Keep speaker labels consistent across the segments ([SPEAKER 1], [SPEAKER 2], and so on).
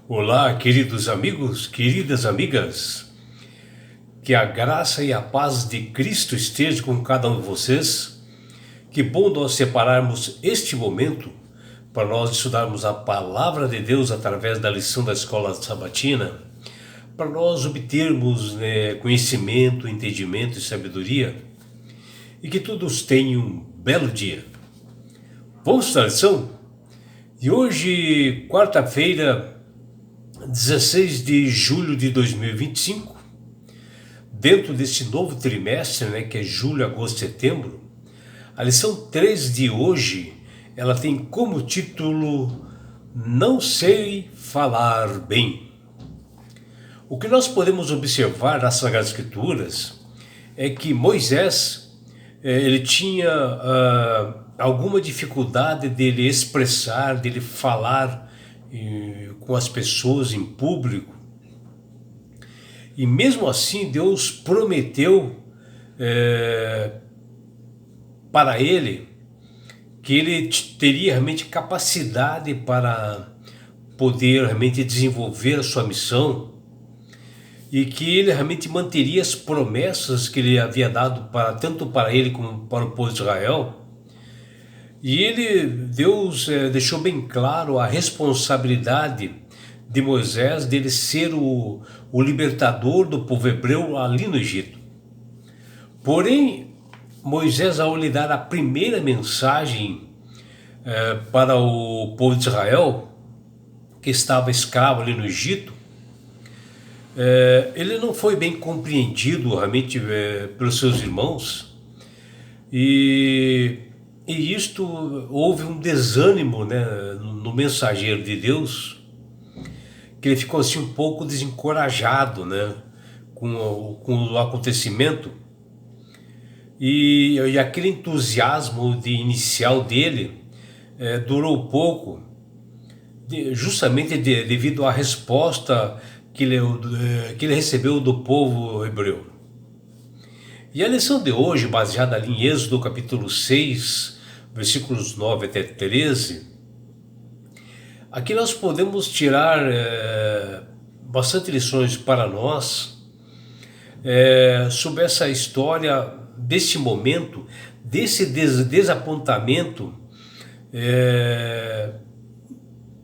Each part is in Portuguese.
[SPEAKER 1] Olá, queridos amigos, queridas amigas, que a graça e a paz de Cristo esteja com cada um de vocês. Que bom nós separarmos este momento para nós estudarmos a palavra de Deus através da lição da escola sabatina, para nós obtermos conhecimento, entendimento e sabedoria, e que todos tenham um belo dia. Vamos para a lição? E hoje, quarta-feira, 16 de julho de 2025, dentro desse novo trimestre, que é julho, agosto, setembro, a lição 3 de hoje, ela tem como título Não sei falar bem. O que nós podemos observar nas Sagradas Escrituras é que Moisés, ele tinha alguma dificuldade dele expressar, dele falar com as pessoas em público, e mesmo assim Deus prometeu para ele que ele teria realmente capacidade para poder realmente desenvolver a sua missão, e que ele realmente manteria as promessas que ele havia dado tanto para ele como para o povo de Israel. E Deus deixou bem claro a responsabilidade de Moisés, dele ser o libertador do povo hebreu ali no Egito. Porém, Moisés, ao lhe dar a primeira mensagem para o povo de Israel, que estava escravo ali no Egito, ele não foi bem compreendido realmente pelos seus irmãos, e isto houve um desânimo no mensageiro de Deus, que ele ficou assim um pouco desencorajado com o acontecimento, e aquele entusiasmo inicial dele durou pouco, justamente devido à resposta que ele recebeu do povo hebreu. E a lição de hoje, baseada ali em Êxodo capítulo 6, versículos 9 até 13, aqui nós podemos tirar bastante lições para nós sobre essa história, desse momento, desse desapontamento,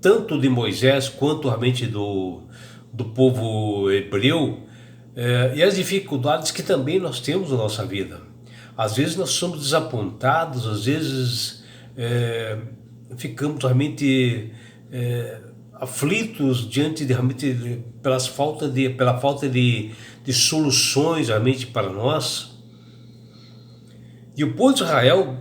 [SPEAKER 1] tanto de Moisés quanto realmente do povo hebreu, e as dificuldades que também nós temos na nossa vida. Às vezes nós somos desapontados, às vezes ficamos realmente aflitos diante pela falta de soluções realmente para nós. E o povo de Israel,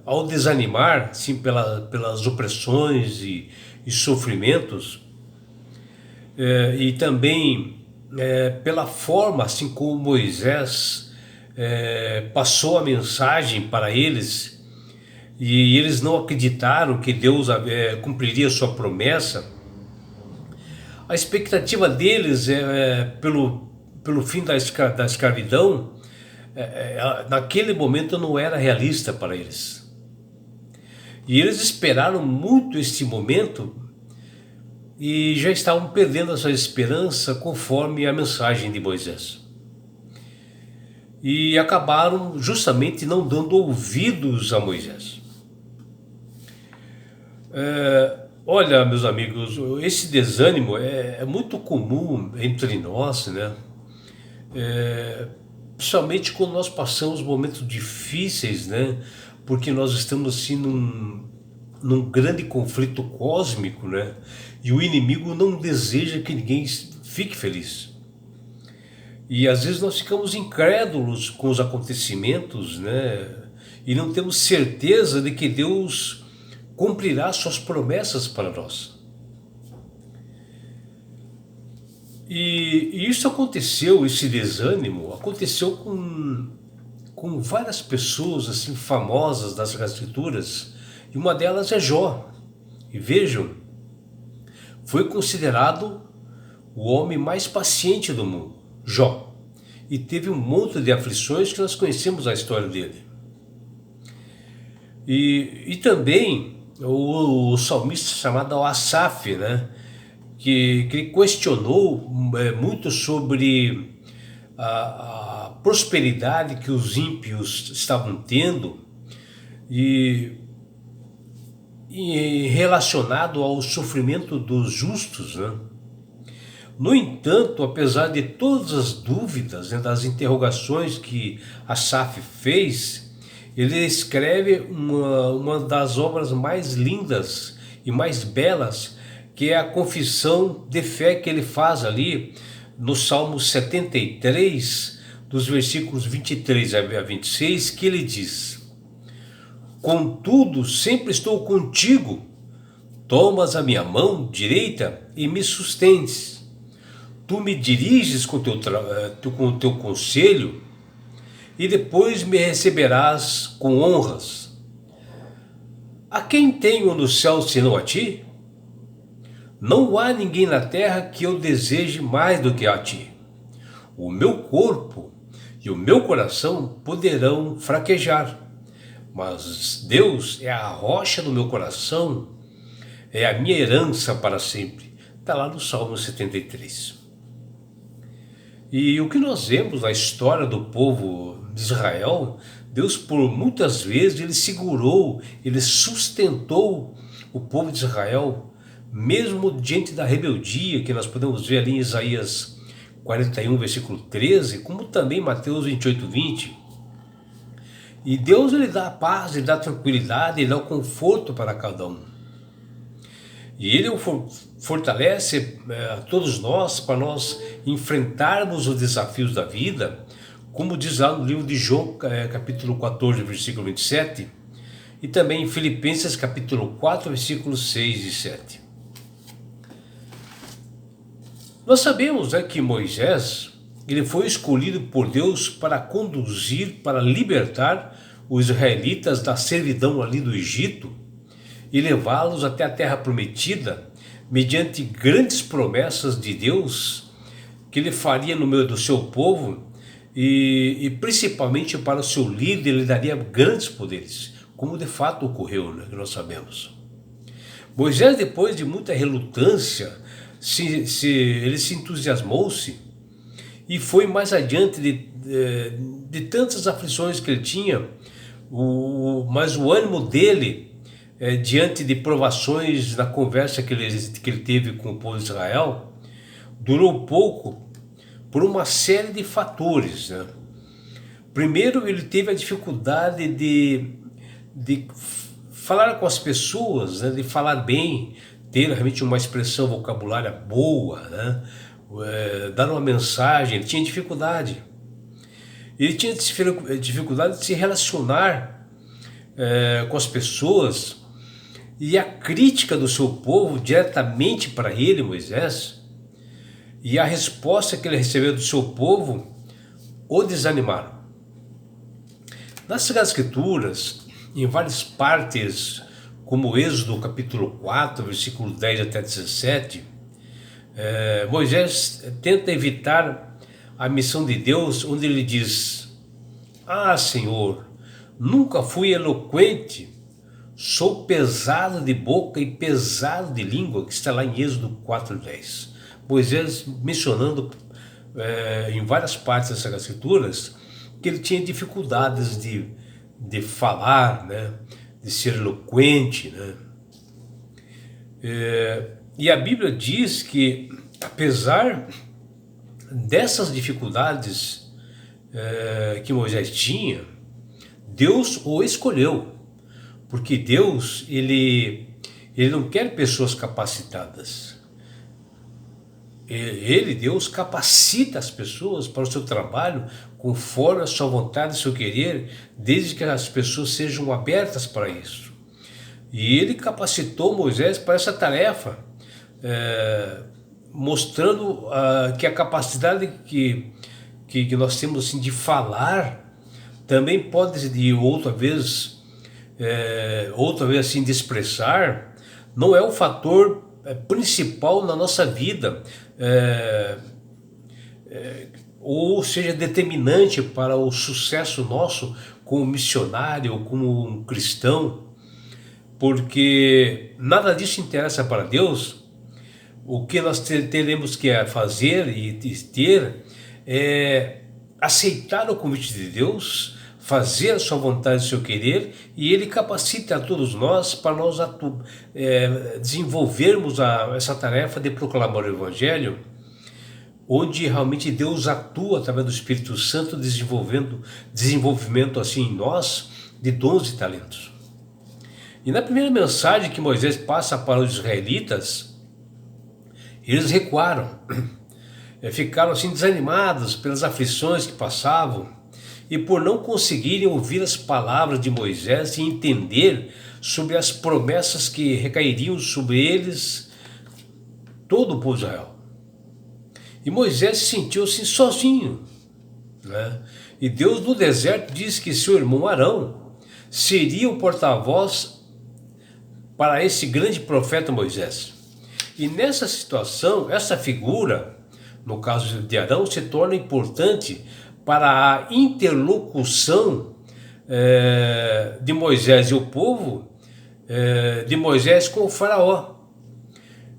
[SPEAKER 1] ao desanimar sim, pelas opressões e sofrimentos, e também pela forma assim como Moisés passou a mensagem para eles, e eles não acreditaram que Deus cumpriria sua promessa, a expectativa deles pelo fim da escravidão, naquele momento não era realista para eles. E eles esperaram muito este momento e já estavam perdendo essa esperança conforme a mensagem de Moisés. E acabaram justamente não dando ouvidos a Moisés. Olha, meus amigos, esse desânimo é muito comum entre nós, principalmente quando nós passamos momentos difíceis, porque nós estamos assim num grande conflito cósmico, e o inimigo não deseja que ninguém fique feliz. E às vezes nós ficamos incrédulos com os acontecimentos, e não temos certeza de que Deus cumprirá suas promessas para nós. E isso aconteceu, esse desânimo aconteceu com várias pessoas assim famosas das Escrituras, e uma delas é Jó. E vejam, foi considerado o homem mais paciente do mundo, Jó, e teve um monte de aflições que nós conhecemos a história dele. E também o salmista chamado Asaf, que ele questionou muito sobre a prosperidade que os ímpios estavam tendo e, e relacionado ao sofrimento dos justos, né? No entanto, apesar de todas as dúvidas, né, das interrogações que Asaf fez, ele escreve uma das obras mais lindas e mais belas, que é a confissão de fé que ele faz ali no Salmo 73, dos versículos 23 a 26, que ele diz: Contudo, sempre estou contigo, tomas a minha mão direita e me sustentes. Tu me diriges com o teu conselho e depois me receberás com honras. A quem tenho no céu senão a ti? Não há ninguém na terra que eu deseje mais do que a ti. O meu corpo e o meu coração poderão fraquejar, mas Deus é a rocha do meu coração, é a minha herança para sempre. Está lá no Salmo 73. E o que nós vemos na história do povo de Israel, Deus por muitas vezes ele segurou, ele sustentou o povo de Israel, mesmo diante da rebeldia que nós podemos ver ali em Isaías 41, versículo 13, como também Mateus 28, 20. E Deus ele dá a paz, ele dá a tranquilidade, ele dá o conforto para cada um. E ele fortalece a todos nós para nós enfrentarmos os desafios da vida, como diz lá no livro de João, capítulo 14, versículo 27, e também em Filipenses, capítulo 4, versículos 6 e 7. Nós sabemos, né, que Moisés ele foi escolhido por Deus para conduzir, para libertar os israelitas da servidão ali do Egito e levá-los até a terra prometida, mediante grandes promessas de Deus que ele faria no meio do seu povo e principalmente para o seu líder ele daria grandes poderes, como de fato ocorreu, né, que nós sabemos. Moisés, depois de muita relutância, ele se entusiasmou-se e foi mais adiante de tantas aflições que ele tinha, mas o ânimo dele, diante de provações na conversa que ele teve com o povo de Israel, durou pouco por uma série de fatores, né? Primeiro, ele teve a dificuldade de falar com as pessoas, né? De falar bem, ter realmente uma expressão vocabulária boa, né? Dar uma mensagem, ele tinha dificuldade. Ele tinha dificuldade de se relacionar com as pessoas, e a crítica do seu povo diretamente para ele, Moisés, e a resposta que ele recebeu do seu povo o desanimaram. Nas Sagradas Escrituras, em várias partes, como Êxodo capítulo 4, versículo 10 até 17, Moisés tenta evitar a missão de Deus, onde ele diz: Ah, Senhor, nunca fui eloquente, sou pesado de boca e pesado de língua, que está lá em Êxodo 4:10. Moisés mencionando em várias partes das Sagradas Escrituras que ele tinha dificuldades de falar, né, de ser eloquente, né? E a Bíblia diz que, apesar dessas dificuldades que Moisés tinha, Deus o escolheu, porque Deus ele não quer pessoas capacitadas. Deus capacita as pessoas para o seu trabalho conforme a sua vontade e seu querer, desde que as pessoas sejam abertas para isso. E ele capacitou Moisés para essa tarefa, mostrando que a capacidade que nós temos assim, de falar também pode, outra vez assim, de expressar, não é o fator principal na nossa vida, ou seja, determinante para o sucesso nosso como missionário ou como um cristão, porque nada disso interessa para Deus. o que nós teremos que fazer e ter é aceitar o convite de Deus, fazer a sua vontade, o seu querer, e Ele capacita a todos nós para nós desenvolvermos essa tarefa de proclamar o Evangelho, onde realmente Deus atua através do Espírito Santo, desenvolvimento assim em nós de dons e talentos. E na primeira mensagem que Moisés passa para os israelitas, eles recuaram, ficaram assim desanimados pelas aflições que passavam e por não conseguirem ouvir as palavras de Moisés e entender sobre as promessas que recairiam sobre eles, todo o povo de Israel. E Moisés se sentiu assim sozinho, né? E Deus no deserto disse que seu irmão Arão seria o porta-voz para esse grande profeta Moisés. E nessa situação, essa figura, no caso de Arão, se torna importante para a interlocução de Moisés e o povo, de Moisés com o faraó.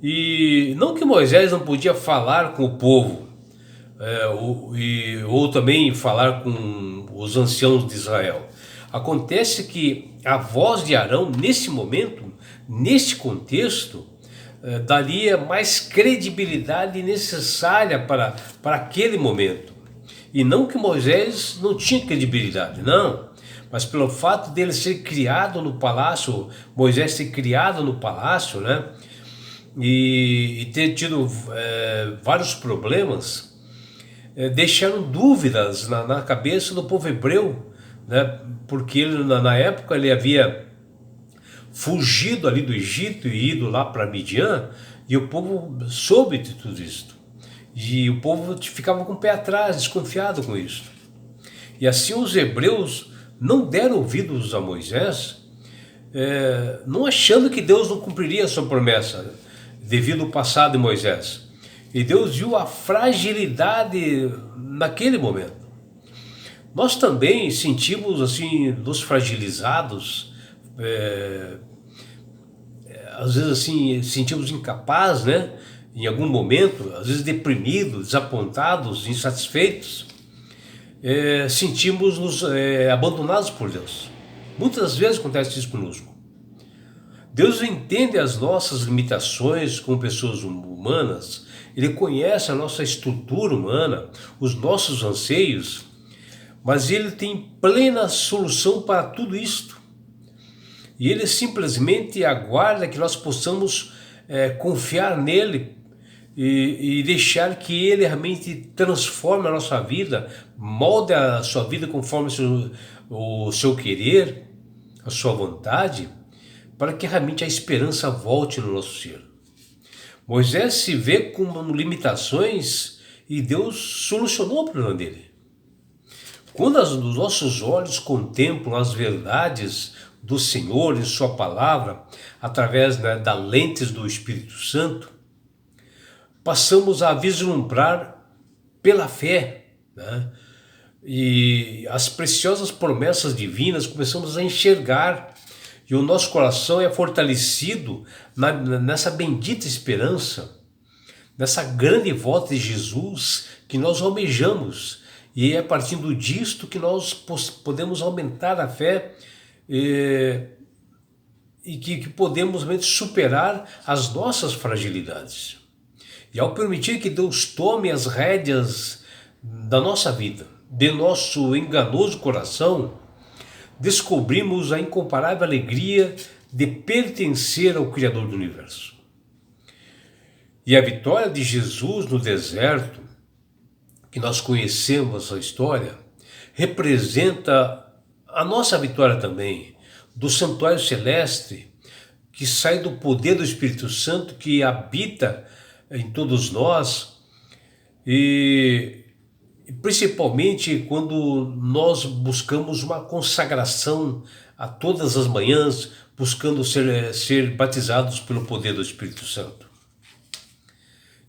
[SPEAKER 1] E não que Moisés não podia falar com o povo, ou também falar com os anciãos de Israel. Acontece que a voz de Arão, nesse momento, nesse contexto, daria mais credibilidade necessária para aquele momento. E não que Moisés não tinha credibilidade, não. Mas pelo fato dele ser criado no palácio, Moisés ser criado no palácio, né? E ter tido vários problemas, deixaram dúvidas na cabeça do povo hebreu, né? Porque ele, na época ele havia fugido ali do Egito e ido lá para Midian, e o povo soube de tudo isso. E o povo ficava com o pé atrás, desconfiado com isso. E assim os hebreus não deram ouvidos a Moisés, não achando que Deus não cumpriria a sua promessa, devido ao passado de Moisés. E Deus viu a fragilidade naquele momento. Nós também sentimos assim, nos fragilizados, às vezes assim, sentimos incapazes, né? Em algum momento, às vezes deprimidos, desapontados, insatisfeitos, sentimos-nos abandonados por Deus. Muitas vezes acontece isso conosco. Deus entende as nossas limitações como pessoas humanas, Ele conhece a nossa estrutura humana, os nossos anseios, mas Ele tem plena solução para tudo isto. E Ele simplesmente aguarda que nós possamos confiar nele e deixar que Ele realmente transforme a nossa vida, molde a sua vida conforme o seu querer, a sua vontade, para que realmente a esperança volte no nosso ser. Moisés se vê com limitações e Deus solucionou o problema dele. Quando os nossos olhos contemplam as verdades do Senhor em sua palavra, através da lentes do Espírito Santo, passamos a vislumbrar pela fé, né? E as preciosas promessas divinas começamos a enxergar, e o nosso coração é fortalecido nessa bendita esperança, nessa grande volta de Jesus que nós almejamos, e é partindo disto que nós podemos aumentar a fé e que podemos realmente superar as nossas fragilidades. E ao permitir que Deus tome as rédeas da nossa vida, de nosso enganoso coração, descobrimos a incomparável alegria de pertencer ao Criador do Universo. E a vitória de Jesus no deserto, que nós conhecemos a história, representa a nossa vitória também, do santuário celeste, que sai do poder do Espírito Santo que habita em todos nós, e principalmente quando nós buscamos uma consagração a todas as manhãs, buscando ser batizados pelo poder do Espírito Santo.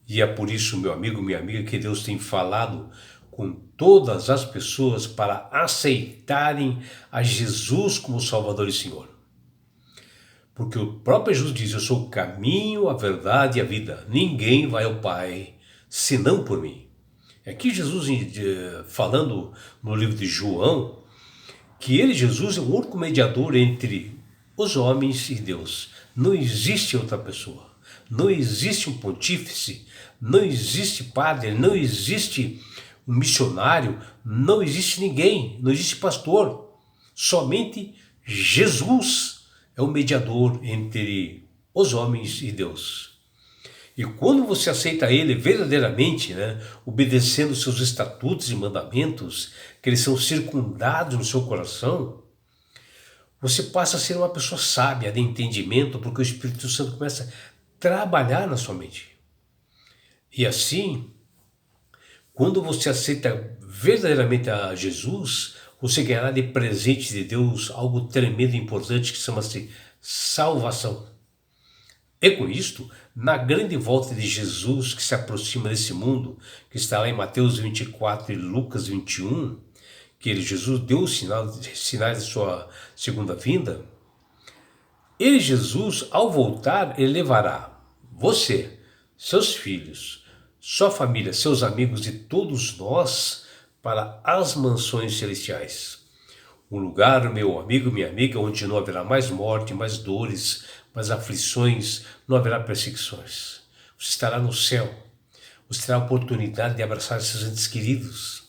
[SPEAKER 1] E é por isso, meu amigo, minha amiga, que Deus tem falado com todas as pessoas para aceitarem a Jesus como Salvador e Senhor. Porque o próprio Jesus diz: eu sou o caminho, a verdade e a vida. Ninguém vai ao Pai senão por mim. Aqui Jesus falando no livro de João, que ele, Jesus, é o único mediador entre os homens e Deus. Não existe outra pessoa. Não existe um pontífice, não existe padre, não existe um missionário, não existe ninguém, não existe pastor. Somente Jesus é o mediador entre os homens e Deus. E quando você aceita ele verdadeiramente, obedecendo seus estatutos e mandamentos, que eles são circundados no seu coração, você passa a ser uma pessoa sábia, de entendimento, porque o Espírito Santo começa a trabalhar na sua mente. E assim, quando você aceita verdadeiramente a Jesus, você ganhará de presente de Deus algo tremendo e importante que chama-se salvação. E com isto, na grande volta de Jesus que se aproxima desse mundo, que está lá em Mateus 24 e Lucas 21, que Jesus deu os sinais de sua segunda vinda, ele, Jesus, ao voltar, ele levará você, seus filhos, sua família, seus amigos e todos nós para as mansões celestiais. Um lugar, meu amigo, minha amiga, onde não haverá mais morte, mais dores, mais aflições, não haverá perseguições. Você estará no céu. Você terá a oportunidade de abraçar seus entes queridos.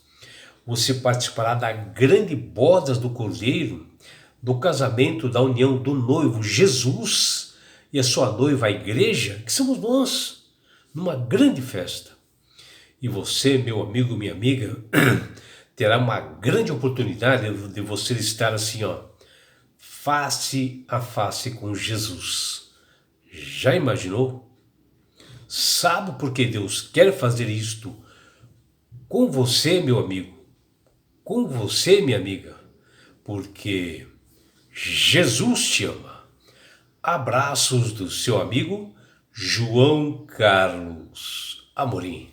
[SPEAKER 1] Você participará da grande bodas do Cordeiro, do casamento, da união do noivo Jesus e a sua noiva, a igreja, que somos nós, numa grande festa. E você, meu amigo, minha amiga, terá uma grande oportunidade de você estar assim, face a face com Jesus. Já imaginou? Sabe por que Deus quer fazer isto com você, meu amigo? Com você, minha amiga? Porque Jesus te ama. Abraços do seu amigo João Carlos Amorim.